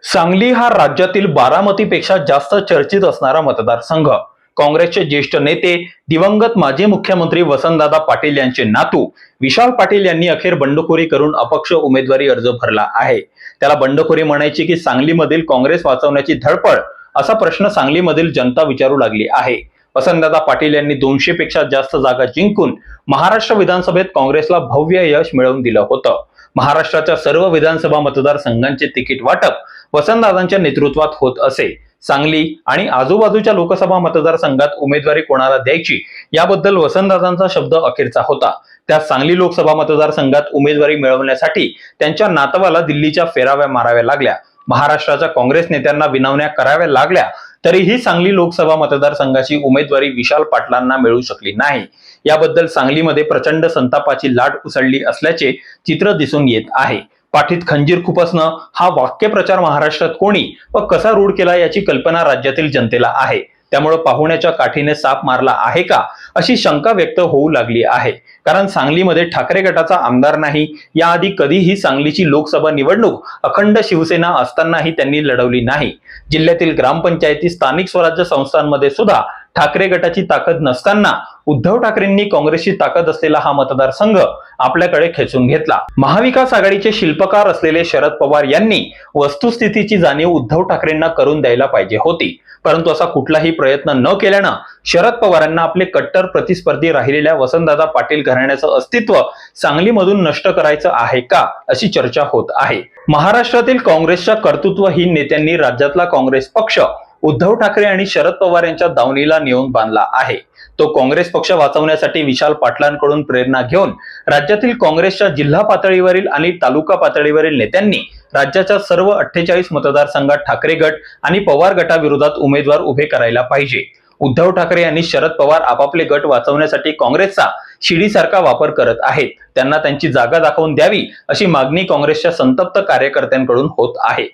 सांगली हा राज्यातील बारामतीपेक्षा जास्त चर्चित असणारा मतदारसंघ. काँग्रेसचे ज्येष्ठ नेते दिवंगत माजी मुख्यमंत्री वसंतदादा पाटील यांचे नातू विशाल पाटील यांनी अखेर बंडखोरी करून अपक्ष उमेदवारी अर्ज भरला आहे. त्याला बंडखोरी म्हणायची की सांगलीमधील काँग्रेस वाचवण्याची धडपड, असा प्रश्न सांगलीमधील जनता विचारू लागली आहे. वसंतदादा पाटील यांनी 200 पेक्षा जास्त जागा जिंकून महाराष्ट्र विधानसभेत काँग्रेसला भव्य यश मिळवून दिलं होतं. महाराष्ट्राच्या सर्व विधानसभा मतदारसंघांचे तिकीट वाटप वसंतदादांच्या नेतृत्वात होत असे. सांगली आणि आजूबाजूच्या लोकसभा मतदारसंघात उमेदवारी कोणाला द्यायची याबद्दल वसंतदादांचा शब्द अखेरचा होता. त्या सांगली लोकसभा मतदारसंघात उमेदवारी मिळवण्यासाठी त्यांच्या नातवाला दिल्लीच्या फेराव्या माराव्या लागल्या. महाराष्ट्राच्या काँग्रेस नेत्यांना विनवण्या कराव्या लागल्या, तरीही सांगली लोकसभा मतदारसंघाची उमेदवारी विशाल पाटलांना मिळू शकली नाही. याबद्दल सांगलीमध्ये प्रचंड संतापाची लाट उसळली असल्याचे चित्र दिसून येत आहे. पाठीत खंजीर खुपसणं हा वाक्यप्रचार महाराष्ट्रात कोणी व कसा रूढ केला याची कल्पना राज्यातील जनतेला आहे. त्यामुळे पाहुण्याच्या काठीने साप मारला आहे का, अशी शंका व्यक्त होऊ लागली आहे. कारण सांगलीमध्ये ठाकरे गटाचा आमदार नाही. याआधी कधीही सांगलीची लोकसभा निवडणूक अखंड शिवसेना असतानाही त्यांनी लढवली नाही. जिल्ह्यातील ग्रामपंचायती, स्थानिक स्वराज्य संस्थांमध्ये सुद्धा ठाकरे गटाची ताकद नसताना उद्धव ठाकरेंनी काँग्रेसची ताकद असलेला हा मतदारसंघ आपल्याकडे खेचून घेतला. महाविकास आघाडीचे शिल्पकार असलेले शरद पवार यांनी वस्तुस्थितीची जाणीव उद्धव ठाकरेंना करून द्यायला पाहिजे होती. परंतु असा कुठलाही प्रयत्न न केल्यानं शरद पवारांना आपले कट्टर प्रतिस्पर्धी राहिलेल्या वसंतदादा पाटील घराण्याचं अस्तित्व सांगलीमधून नष्ट करायचं आहे का, अशी चर्चा होत आहे. महाराष्ट्रातील काँग्रेसच्या कर्तृत्वहीन नेत्यांनी राज्यातला काँग्रेस पक्ष उद्धव ठाकरे आणि शरद पवार यांच्या दावणीला नेऊन बांधला आहे. तो काँग्रेस पक्ष वाचवण्यासाठी विशाल पाटलांकडून प्रेरणा घेऊन राज्यातील काँग्रेसच्या जिल्हा पातळीवरील आणि तालुका पातळीवरील नेत्यांनी राज्याच्या सर्व 48 मतदारसंघात ठाकरे गट आणि पवार गटाविरोधात उमेदवार उभे करायला पाहिजे. उद्धव ठाकरे आणि शरद पवार आपापले गट वाचवण्यासाठी काँग्रेसचा शिडीसारखा वापर करत आहेत. त्यांना त्यांची जागा दाखवून द्यावी, अशी मागणी काँग्रेसच्या संतप्त कार्यकर्त्यांकडून होत आहे.